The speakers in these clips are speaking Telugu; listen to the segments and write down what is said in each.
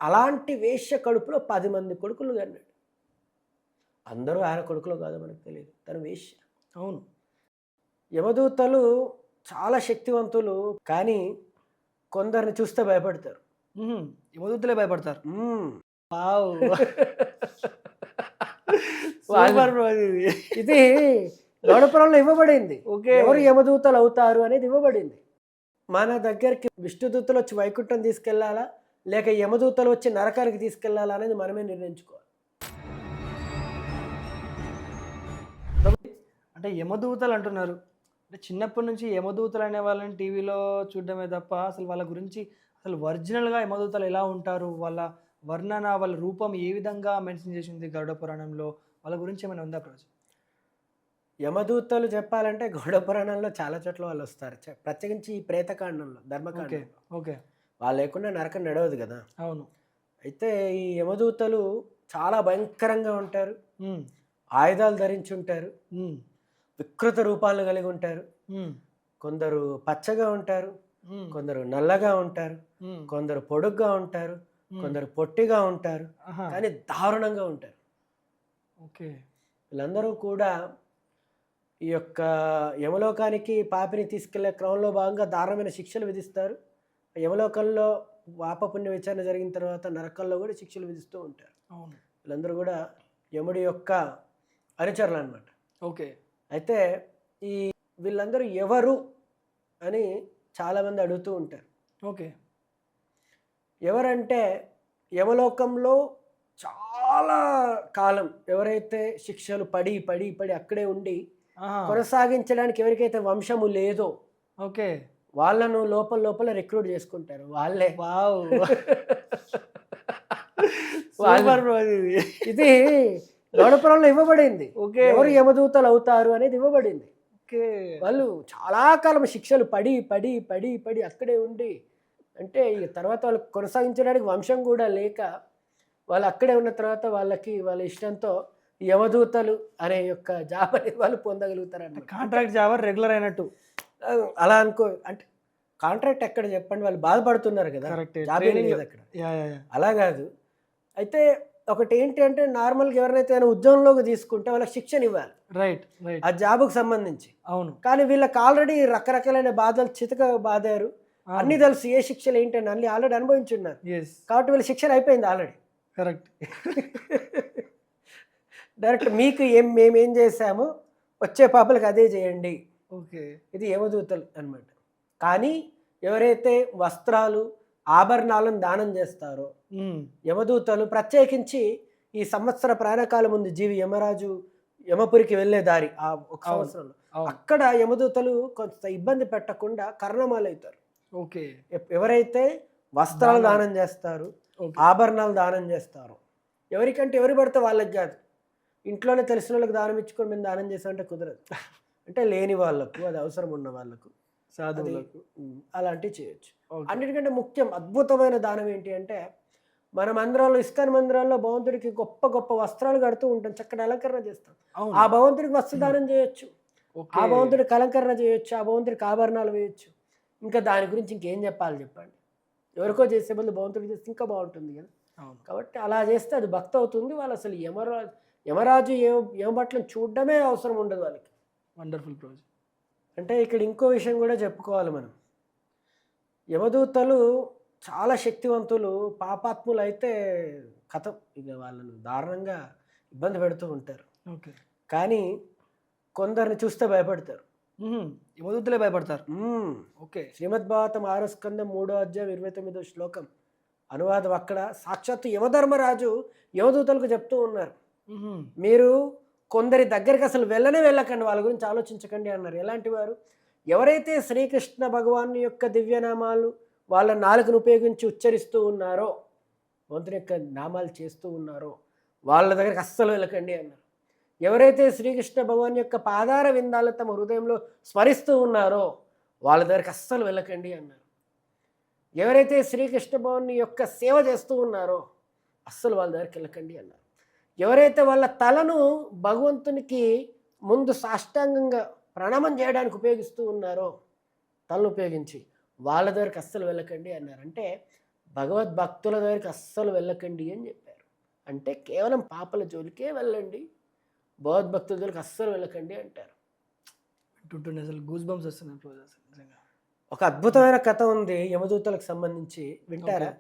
అలాంటి వేశ్య కడుపులో 10 మంది కొడుకులు కన్నాడు. అందరూ ఆయన కొడుకులో కాదో మనకు తెలియదు. తను వేశ్య. అవును. యమదూతలు చాలా శక్తివంతులు. కానీ కొందరిని చూస్తే భయపడతారు. యమదూతలే భయపడతారు. హ్మ్. వావ్! సూపర్ బ్రో ఇది. ఇది గౌడపురంలో ఇవ్వబడింది. ఓకే. ఎవరు యమదూతలు అవుతారు అనేది ఇవ్వబడింది. మన దగ్గరికి విష్ణుదూతలు వచ్చి వైకుంఠం తీసుకెళ్లాలా, లేక యమదూతలు వచ్చి నరకానికి తీసుకెళ్లాలా అనేది మనమే నిర్ణయించుకోవాలి. అంటే యమదూతలు అంటున్నారు. అంటే చిన్నప్పటి నుంచి యమదూతలు అనే వాళ్ళని టీవీలో చూడడమే తప్ప అసలు వాళ్ళ గురించి అసలు ఒరిజినల్‌గా యమదూతలు ఎలా ఉంటారు? వాళ్ళ వర్ణన, వాళ్ళ రూపం ఏ విధంగా మెన్షన్ చేసింది గరుడ పురాణంలో? వాళ్ళ గురించి ఏమైనా ఉందా ప్రజ? యమదూతలు చెప్పాలంటే గౌడ పురాణంలో చాలా చోట్ల వాళ్ళు వస్తారు. ప్రత్యేకించి ఈ ప్రేతకాండంలో, ఓకే. ధర్మకాండంలో. ఓకే. వాళ్ళు లేకుండా నరకం నడవదు కదా! అవును. అయితే ఈ యమదూతలు చాలా భయంకరంగా ఉంటారు. హ్మ్. ఆయుధాలు ధరించి ఉంటారు. హ్మ్. వికృత రూపాలను కలిగి ఉంటారు. హ్మ్. కొందరు పచ్చగా ఉంటారు. హ్మ్. కొందరు నల్లగా ఉంటారు. హ్మ్. కొందరు పొడుగ్గా ఉంటారు. హ్మ్. కొందరు పొట్టిగా ఉంటారు. ఆహా! కానీ దారుణంగా ఉంటారు. ఓకే. వీళ్ళందరూ కూడా ఈ యొక్క యమలోకానికి పాపిని తీసుకెళ్లే క్రమంలో భాగంగా దారుణమైన శిక్షలు విధిస్తారు. యమలోకంలో పాపపుణ్య విచారణ జరిగిన తర్వాత నరకంలో కూడా శిక్షలు విధిస్తూ ఉంటారు. అవును. వీళ్ళందరూ కూడా యముడి యొక్క అనుచరులు అన్నమాట. ఓకే. అయితే ఈ వీళ్ళందరూ ఎవరు అని చాలామంది అడుగుతూ ఉంటారు. ఓకే. ఎవరంటే యమలోకంలో చాలా కాలం ఎవరైతే శిక్షలు పడి పడి పడి అక్కడే ఉండి ఆహా! కొనసాగించడానికి ఎవరికైతే వంశము లేదో ఓకే. వాళ్ళను లోపల లోపల రిక్రూట్ చేసుకుంటారు వాళ్ళే. వావ్! వాళ్ళు సూపర్ బ్రో ఇది. ఇది గౌడపురంలో ఇవ్వబడింది. ఓకే. ఎవరు యమదూతలు అవుతారు అనేది ఇవ్వబడింది. ఓకే. వాళ్ళు చాలా కాలం శిక్షలు పడి పడి పడి పడి అక్కడే ఉండి అంటే ఇక తర్వాత వాళ్ళు కొనసాగించడానికి వంశం కూడా లేక వాళ్ళు అక్కడే ఉన్న తర్వాత వాళ్ళకి వాళ్ళ ఇష్టంతో యమదూతలు అనే యొక్క జాబ్ అనేది వాళ్ళు పొందగలుగుతారన్నమాట. కాంట్రాక్ట్ జాబ్ రెగ్యులర్ అయినట్టు. అలా అనుకో అంటే కాంట్రాక్ట్ ఎక్కడ చెప్పండి, వాళ్ళు బాధపడుతున్నారు కదా, కరెక్టే. జాబ్ ఏం ట్రైనింగ్. లేదు అక్కడ. యాహ్! యాహ్! యాహ్! అలా కాదు. అయితే ఒకటి ఏంటి అంటే నార్మల్గా ఎవరినైతే ఉద్యోగంలోకి తీసుకుంటే వాళ్ళకి శిక్షణ ఇవ్వాలి రైట్. రైట్. ఆ జాబుకు సంబంధించి. అవును. కానీ వీళ్ళకి ఆల్రెడీ రకరకాలైన బాధలు చితక బాదారు. అన్నీ తెలుసు ఏ శిక్షలు ఏంటని అన్ని ఆల్రెడీ అనుభవించున్నారు. యెస్. కాబట్టి వీళ్ళ శిక్షణ అయిపోయింది ఆల్రెడీ. కరెక్ట్. డైరెక్ట్ మీకు మేమేం చేసామో వచ్చే పాపలకు అదే చేయండి. ఓకే. ఇది యమదూతలు అన్నమాట. కానీ ఎవరైతే వస్త్రాలు ఆభరణాలను దానం చేస్తారో హ్మ్. యమదూతలు ప్రత్యేకించి ఈ సంవత్సర ప్రయాణకాలం ఉంది జీవి యమరాజు యమపురికి వెళ్ళే దారి ఆ ఒక అవును. సంవత్సరంలో అవును. అక్కడ యమదూతలు కొంత ఇబ్బంది పెట్టకుండా కర్ణమాలవుతారు. ఓకే. ఎవరైతే వస్త్రాలు దానం చేస్తారు, ఓకే. ఆభరణాలు దానం చేస్తారు, ఎవరికంటే ఎవరు పడితే వాళ్ళకి కాదు, ఇంట్లోనే తెలిసిన వాళ్ళకి దానం ఇచ్చుకొని మేము దానం చేసామంటే కుదరదు. అంటే లేని వాళ్ళకు, అది అవసరం ఉన్న వాళ్ళకు, సాధువులకు. అలాంటివి చేయొచ్చు. ఓకే. అన్నిటికంటే ముఖ్యం అద్భుతమైన దానం ఏంటి అంటే మన మందిరాల్లో ఇస్కాన్ మందిరాల్లో భగవంతుడికి గొప్ప గొప్ప వస్త్రాలు కడుతూ ఉంటాం, చక్కటి అలంకరణ చేస్తాం. అవును. ఆ భగవంతుడికి వస్త్రదానం చేయొచ్చు, ఆ ఓకే. భగవంతుడికి అలంకరణ చేయొచ్చు, ఆ భగవంతుడికి ఆభరణాలు వేయొచ్చు. ఇంకా దాని గురించి ఇంకేం చెప్పాలి చెప్పండి. ఎవరికో చేసే బదులు భగవంతుడికి చేస్తే ఇంకా బాగుంటుంది కదా. అవును. కాబట్టి అలా చేస్తే అది భక్తి అవుతుంది. వాళ్ళు అసలు యమరాజు యమభట్లను చూడడమే అవసరం ఉండదు వాళ్ళకి. Wonderful project. అంటే ఇక్కడ ఇంకో విషయం కూడా చెప్పుకోవాలి మనం. యమదూతలు చాలా శక్తివంతులు. పాపాత్ములు అయితే కథం ఇక వాళ్ళను దారుణంగా ఇబ్బంది పెడుతూ ఉంటారు. ఓకే. కానీ కొందరిని చూస్తే భయపడతారు. యమదూతలే భయపడతారు. ఓకే. శ్రీమద్భాగవతం 6వ స్కందం 3వ అధ్యాయం 29వ శ్లోకం అనువాదం. అక్కడ సాక్షాత్తు యమధర్మరాజు యమదూతలకు చెప్తూ ఉన్నారు, మీరు కొందరి దగ్గరికి అసలు వెళ్ళకండి, వాళ్ళ గురించి ఆలోచించకండి అన్నారు. ఎలాంటి వారు? ఎవరైతే శ్రీకృష్ణ భగవాన్ యొక్క దివ్యనామాలు వాళ్ళ నాలుకను ఉపయోగించి ఉచ్చరిస్తూ ఉన్నారో, భగవంతుని యొక్క నామాలు చేస్తూ ఉన్నారో వాళ్ళ దగ్గరికి అస్సలు వెళ్ళకండి అన్నారు. ఎవరైతే శ్రీకృష్ణ భగవాన్ యొక్క పాదార విందాలు తమ హృదయంలో స్మరిస్తూ ఉన్నారో వాళ్ళ దగ్గరికి అస్సలు వెళ్ళకండి అన్నారు. ఎవరైతే శ్రీకృష్ణ భగవాన్ యొక్క సేవ చేస్తూ ఉన్నారో అస్సలు వాళ్ళ దగ్గరికి వెళ్ళకండి అన్నారు. ఎవరైతే వాళ్ళ తలను భగవంతునికి ముందు సాష్టాంగంగా ప్రణామం చేయడానికి ఉపయోగిస్తూ ఉన్నారో తలను ఉపయోగించి వాళ్ళ దగ్గరికి అస్సలు వెళ్ళకండి అన్నారు. అంటే భగవద్భక్తుల దగ్గరికి అస్సలు వెళ్ళకండి అని చెప్పారు. అంటే కేవలం పాపల జోలికే వెళ్ళండి, భగవద్భక్తుల జోలికి అస్సలు వెళ్ళకండి అంటారు. వింటుంటే అసలు గూస్ బంప్స్ వస్తున్నాయి రోజు అసలు నిజంగా. ఒక అద్భుతమైన కథ ఉంది యమదూతలకు సంబంధించి, వింటారా?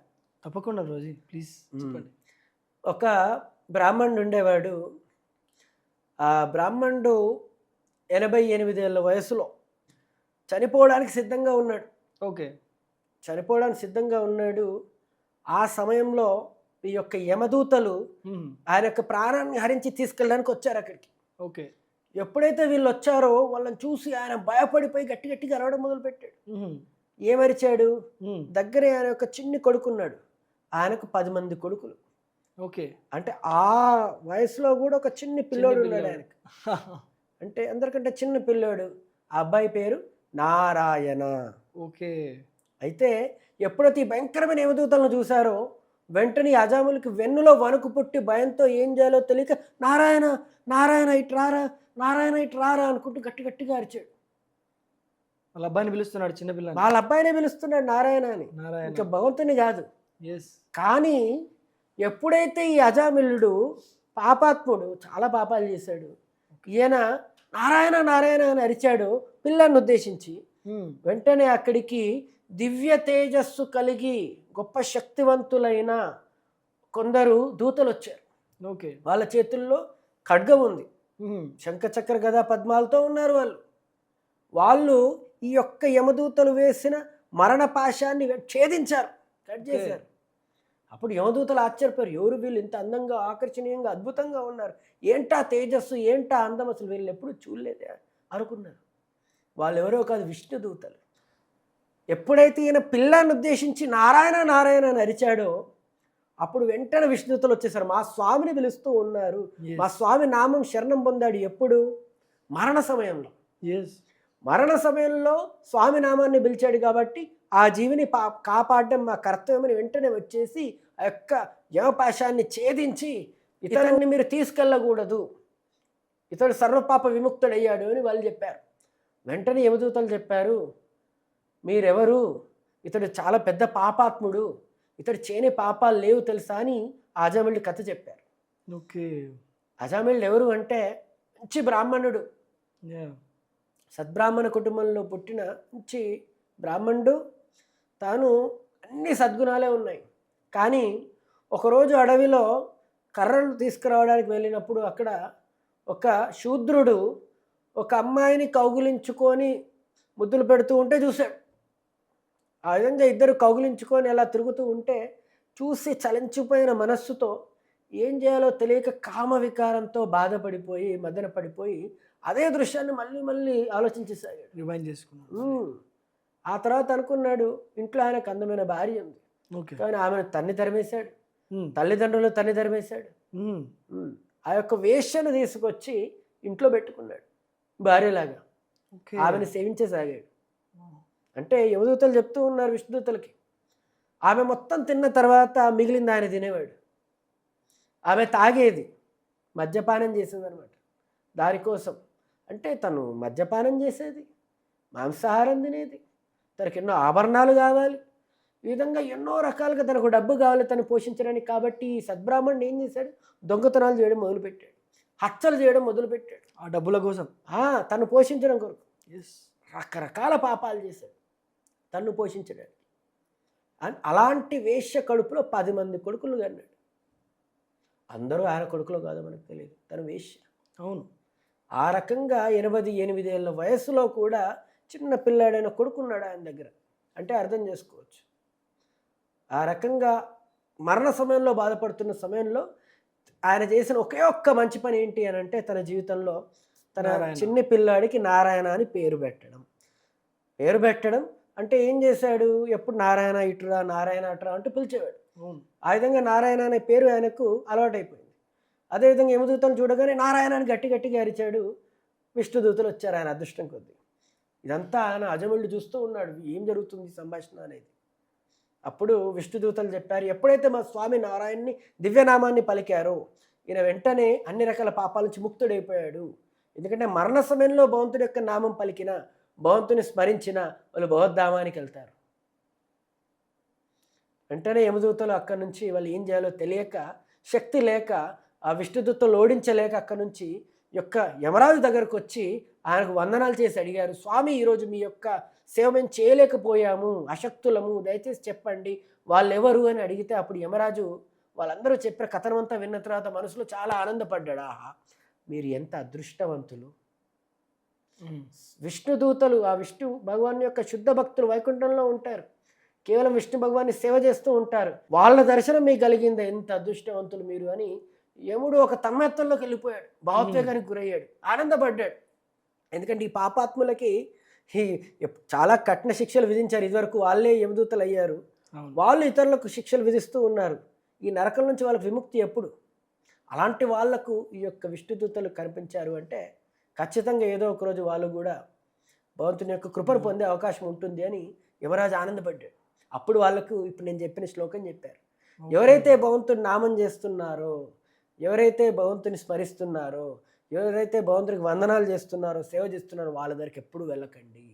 తప్పకుండా రోజు ప్లీజ్ చెప్పండి. ఒక బ్రాహ్మణుడు ఉండేవాడు. ఆ బ్రాహ్మణుడు 88 ఏళ్ళ వయసులో చనిపోవడానికి సిద్ధంగా ఉన్నాడు. ఓకే. చనిపోవడానికి సిద్ధంగా ఉన్నాడు. ఆ సమయంలో ఈ యొక్క యమదూతలు ఆయన యొక్క ప్రాణాన్ని హరించి తీసుకెళ్ళడానికి వచ్చారు అక్కడికి. ఓకే. ఎప్పుడైతే వీళ్ళు వచ్చారో వాళ్ళని చూసి ఆయన భయపడిపోయి గట్టి గట్టిగా అరవడం మొదలుపెట్టాడు. ఏమరిచాడు? దగ్గరే ఆయన యొక్క చిన్ని కొడుకున్నాడు. ఆయనకు 10 మంది కొడుకులు. ఓకే. అంటే ఆ వయసులో కూడా ఒక చిన్ని పిల్లోడు ఉన్నాడు ఆయనకు. అంటే అందరికంటే చిన్న పిల్లోడు. ఆ అబ్బాయి పేరు నారాయణ. ఓకే. అయితే ఎప్పుడైతే ఈ భయంకరమైన యమదూతలను చూశారో వెంటనే అజాములకి వెన్నులో వణుకు పుట్టి భయంతో ఏం చేయాలో తెలియక నారాయణ నారాయణ ఇట్రారా, నారాయణ ఇట్రారా అనుకుంటూ గట్టి గట్టిగా అరిచాడు. వాళ్ళ అబ్బాయిని పిలుస్తున్నాడు, చిన్నపిల్ల. వాళ్ళ అబ్బాయినే పిలుస్తున్నాడు నారాయణ అని, ఇంకా భగవంతుని కాదు. కానీ ఎప్పుడైతే ఈ అజామిలుడు పాపాత్ముడు, చాలా పాపాలు చేశాడు, ఈయన నారాయణ నారాయణ అని అరిచాడు పిల్లాన్ని ఉద్దేశించి, వెంటనే అక్కడికి దివ్య తేజస్సు కలిగి గొప్ప శక్తివంతులైన కొందరు దూతలు వచ్చారు. ఓకే. వాళ్ళ చేతుల్లో ఖడ్గం ఉంది, శంఖచక్ర గదా పద్మాలతో ఉన్నారు. వాళ్ళు ఈ యొక్క యమదూతలు వేసిన మరణ పాశాన్ని ఛేదించారు, కట్ చేశారు. అప్పుడు యమదూతలు ఆశ్చర్యపోయారు, ఎవరు వీళ్ళు ఇంత అందంగా ఆకర్షణీయంగా అద్భుతంగా ఉన్నారు, ఏంటా తేజస్సు, ఏంటా అందం, అసలు వీళ్ళు ఎప్పుడు చూడలేదే అనుకున్నారు. వాళ్ళు ఎవరో కాదు, విష్ణుదూతలు. ఎప్పుడైతే ఈయన పిల్లాన్ని ఉద్దేశించి నారాయణ నారాయణ అని అరిచాడో అప్పుడు వెంటనే విష్ణుదూతలు వచ్చేసారు, మా స్వామిని పిలుస్తూ ఉన్నారు. మా స్వామి నామం శరణం పొందాడు ఎప్పుడు? మరణ సమయంలో. మరణ సమయంలో స్వామి నామాన్ని పిలిచాడు కాబట్టి ఆ జీవిని కాపాడడం మా కర్తవ్యమని వెంటనే వచ్చేసి ఆ యొక్క యమపాశాన్ని ఛేదించి ఇతరుని మీరు తీసుకెళ్ళకూడదు, ఇతడు సర్వపాప విముక్తుడయ్యాడు అని వాళ్ళు చెప్పారు. వెంటనే యమదూతలు చెప్పారు, మీరెవరు? ఇతడు చాలా పెద్ద పాపాత్ముడు, ఇతడు చేయని పాపాలు లేవు తెలుసా అని అజామిళుడు కథ చెప్పారు. ఓకే. అజామిళుడు ఎవరు అంటే మంచి బ్రాహ్మణుడు, సద్బ్రాహ్మణ కుటుంబంలో పుట్టిన మంచి బ్రాహ్మణుడు. తాను అన్ని సద్గుణాలే ఉన్నాయి. కానీ ఒకరోజు అడవిలో కర్రలు తీసుకురావడానికి వెళ్ళినప్పుడు అక్కడ ఒక శూద్రుడు ఒక అమ్మాయిని కౌగిలించుకొని ముద్దులు పెడుతూ ఉంటే చూశాడు. ఆ విధంగా ఇద్దరు కౌగిలించుకొని అలా తిరుగుతూ ఉంటే చూసి చలించిపోయిన మనస్సుతో ఏం చేయాలో తెలియక కామ వికారంతో బాధపడిపోయి మదన పడిపోయి అదే దృశ్యాన్ని మళ్ళీ మళ్ళీ ఆలోచించేసాడు, రిమైండ్ చేసుకున్నాడు. ఆ తర్వాత అనుకున్నాడు, ఇంట్లో ఆయనకు అందమైన భార్య ఉంది, కానీ ఆమెను తన్ని తరిమేశాడు, తల్లిదండ్రులు తన్ని తరిమేశాడు. ఆ యొక్క వేశ్యను తీసుకొచ్చి ఇంట్లో పెట్టుకున్నాడు భార్యలాగా, ఆమెను సేవించేసాగాడు. అంటే యమదూతలు చెప్తూ ఉన్నారు విష్ణుదూతలకి, ఆమె మొత్తం తిన్న తర్వాత మిగిలింది ఆయన తినేవాడు. ఆమె తాగేది, మద్యపానం చేసేది అనమాట దానికోసం. అంటే తను మద్యపానం చేసేది, మాంసాహారం తినేది, తనకి ఎన్నో ఆభరణాలు కావాలి, ఈ విధంగా ఎన్నో రకాలుగా తనకు డబ్బు కావాలి తను పోషించడానికి. కాబట్టి ఈ సద్బ్రాహ్మణుడు ఏం చేశాడు? దొంగతనాలు చేయడం మొదలుపెట్టాడు, హత్యలు చేయడం మొదలుపెట్టాడు ఆ డబ్బుల కోసం, తను పోషించడం కొరకు. రకరకాల పాపాలు చేశాడు తన్ను పోషించడానికి. అలాంటి వేశ్య కడుపులో 10 మంది కొడుకులు కన్నాడు. అందరూ ఆయన కొడుకులు కాదో మనకు తెలియదు, తను వేశ్య. అవును. ఆ రకంగా 88 ఏళ్ళ వయసులో కూడా చిన్న పిల్లాడైన కొడుకున్నాడు ఆయన దగ్గర. అంటే అర్థం చేసుకోవచ్చు. ఆ రకంగా మరణ సమయంలో బాధపడుతున్న సమయంలో ఆయన చేసిన ఒకే ఒక్క మంచి పని ఏంటి అని అంటే తన జీవితంలో తన చిన్ని పిల్లాడికి నారాయణ అని పేరు పెట్టడం. పేరు పెట్టడం అంటే ఏం చేశాడు? ఎప్పుడు నారాయణ ఇటురా నారాయణ అటురా అంటూ పిలిచేవాడు. ఆ విధంగా నారాయణ అనే పేరు ఆయనకు అలవాటైపోయింది. అదేవిధంగా యమదూతను చూడగానే నారాయణ అని గట్టి గట్టిగా అరిచాడు. విష్ణుదూతలు వచ్చారు ఆయన అదృష్టం కొద్దీ. ఇదంతా ఆయన అజముళ్ళు చూస్తూ ఉన్నాడు, ఏం జరుగుతుంది సంభాషణ అనేది. అప్పుడు విష్ణుదూతలు చెప్పారు, ఎప్పుడైతే మా స్వామి నారాయణని దివ్యనామాన్ని పలికారో ఈయన వెంటనే అన్ని రకాల పాపాల నుంచి ముక్తుడైపోయాడు. ఎందుకంటే మరణ సమయంలో భగవంతుడి యొక్క నామం పలికిన, భగవంతుని స్మరించిన వాళ్ళు భగవద్ధామానికి వెళ్తారు. వెంటనే యమదూతలు అక్కడి నుంచి వాళ్ళు ఏం చేయాలో తెలియక, శక్తి లేక, ఆ విష్ణుదూతలు ఓడించలేక అక్కడి నుంచి యొక్క యమరాజు దగ్గరకు వచ్చి ఆయనకు వందనాలు చేసి అడిగారు, స్వామి ఈరోజు మీ యొక్క సేవ మేము చేయలేకపోయాము, అశక్తులము, దయచేసి చెప్పండి వాళ్ళు ఎవరు అని అడిగితే అప్పుడు యమరాజు వాళ్ళందరూ చెప్పిన కథనం అంతా విన్న తర్వాత మనసులో చాలా ఆనందపడ్డాడు. ఆహా, మీరు ఎంత అదృష్టవంతులు. విష్ణుదూతలు ఆ విష్ణు భగవాన్ యొక్క శుద్ధ భక్తులు వైకుంఠంలో ఉంటారు, కేవలం విష్ణు భగవాన్ని సేవ చేస్తూ ఉంటారు, వాళ్ళ దర్శనం మీకు కలిగింది, ఎంత అదృష్టవంతులు మీరు అని యముడు ఒక తన్మయత్వంలోకి వెళ్ళిపోయాడు, భావోద్వేగానికి గురయ్యాడు, ఆనందపడ్డాడు. ఎందుకంటే ఈ పాపాత్ములకి ఈ చాలా కఠిన శిక్షలు విధించారు, ఇదివరకు వాళ్ళే యమదూతలు అయ్యారు, వాళ్ళు ఇతరులకు శిక్షలు విధిస్తూ ఉన్నారు. ఈ నరకం నుంచి వాళ్ళకి విముక్తి ఎప్పుడు? అలాంటి వాళ్లకు ఈ యొక్క విష్ణుదూతలు కనిపించారు అంటే ఖచ్చితంగా ఏదో ఒక రోజు వాళ్ళు కూడా భగవంతుని యొక్క కృపను పొందే అవకాశం ఉంటుంది అని యమరాజు ఆనందపడ్డాడు. అప్పుడు వాళ్ళకు ఇప్పుడు నేను చెప్పిన శ్లోకం చెప్పారు, ఎవరైతే భగవంతుని నామం చేస్తున్నారో, ఎవరైతే భగవంతుని స్మరిస్తున్నారో, ఎవరైతే భగవంతుడికి వందనాలు చేస్తున్నారో, సేవ చేస్తున్నారో వాళ్ళ దగ్గరికి ఎప్పుడు వెళ్ళకండి.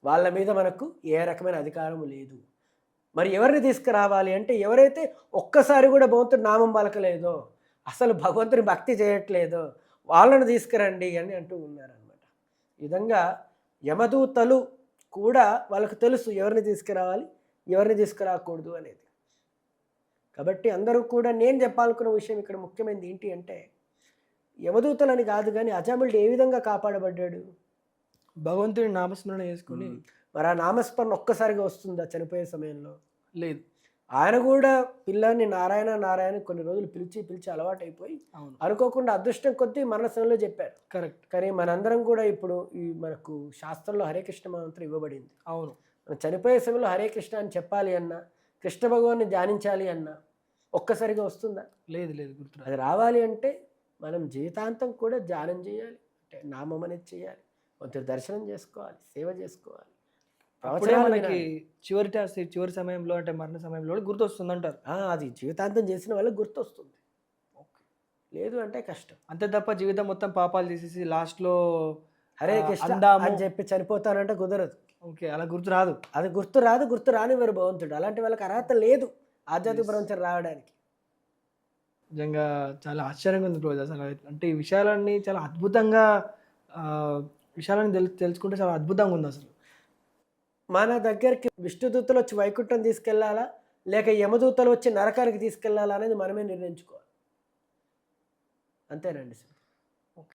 వాళ్ళ మీద మనకు ఏ రకమైన అధికారం లేదు. మరి ఎవరిని తీసుకురావాలి అంటే ఎవరైతే ఒక్కసారి కూడా భగవంతుడి నామం పలకలేదో, అసలు భగవంతుని భక్తి చేయట్లేదో వాళ్ళను తీసుకురండి అని అంటూ ఉన్నారనమాట. ఈ విధంగా యమదూతలు కూడా వాళ్ళకు తెలుసు ఎవరిని తీసుకురావాలి, ఎవరిని తీసుకురాకూడదు అనేది. కాబట్టి అందరూ కూడా నేను చెప్పాలనుకున్న విషయం ఇక్కడ ముఖ్యమైనది ఏంటి అంటే, యమదూతలని కాదు కానీ అజామిళుడు ఏ విధంగా కాపాడబడ్డాడు? భగవంతుని నామస్మరణ చేసుకుని. మరి ఆ నామస్మరణ ఒక్కసారిగా వస్తుందా చనిపోయే సమయంలో? లేదు. ఆయన కూడా పిల్లాన్ని నారాయణ నారాయణ కొన్ని రోజులు పిలిచి పిలిచి అలవాటైపోయి అనుకోకుండా అదృష్టం కొద్దీ మరణ సమయంలో చెప్పారు. కరెక్ట్. కానీ మనందరం కూడా ఇప్పుడు ఈ మనకు శాస్త్రంలో హరే కృష్ణ మంత్రం ఇవ్వబడింది. అవును. మనం చనిపోయే సమయంలో హరే కృష్ణ అని చెప్పాలి అన్నా, కృష్ణ భగవాన్ని ధ్యానించాలి అన్నా ఒక్కసారిగా వస్తుందా? లేదు లేదు, గుర్తు. అది రావాలి అంటే మనం జీవితాంతం కూడా ధ్యానం చేయాలి, అంటే నామం అనేది చేయాలి, కొంచెం దర్శనం చేసుకోవాలి, సేవ చేసుకోవాలి. అప్పుడే మనకి చివరి సమయంలో అంటే మరణ సమయంలో గుర్తొస్తుంది అంటారు. అది జీవితాంతం చేసిన వాళ్ళకి గుర్తొస్తుంది, లేదు అంటే కష్టం. అంతే తప్ప జీవితం మొత్తం పాపాలు చేసేసి లాస్ట్లో హరే కృష్ణ అని చెప్పి చనిపోతానంటే కుదరదు. ఓకే, అలా గుర్తు రాదు. అది గుర్తు రానివ్వరు భగవంతుడు. అలాంటి వాళ్ళకి అర్హత లేదు ఆధ్యాత్మిక ప్రపంచం రావడానికి. నిజంగా చాలా ఆశ్చర్యంగా ఉంది రోజు అసలు. అంటే ఈ విషయాలన్నీ చాలా అద్భుతంగా విషయాలని తెలుసుకుంటే చాలా అద్భుతంగా ఉంది అసలు. మన దగ్గరికి విష్ణుదూతలు వచ్చి వైకుంఠం తీసుకెళ్లాలా, లేక యమదూతలు వచ్చి నరకానికి తీసుకెళ్లాలా అనేది మనమే నిర్ణయించుకోవాలి. అంతేనండి సార్.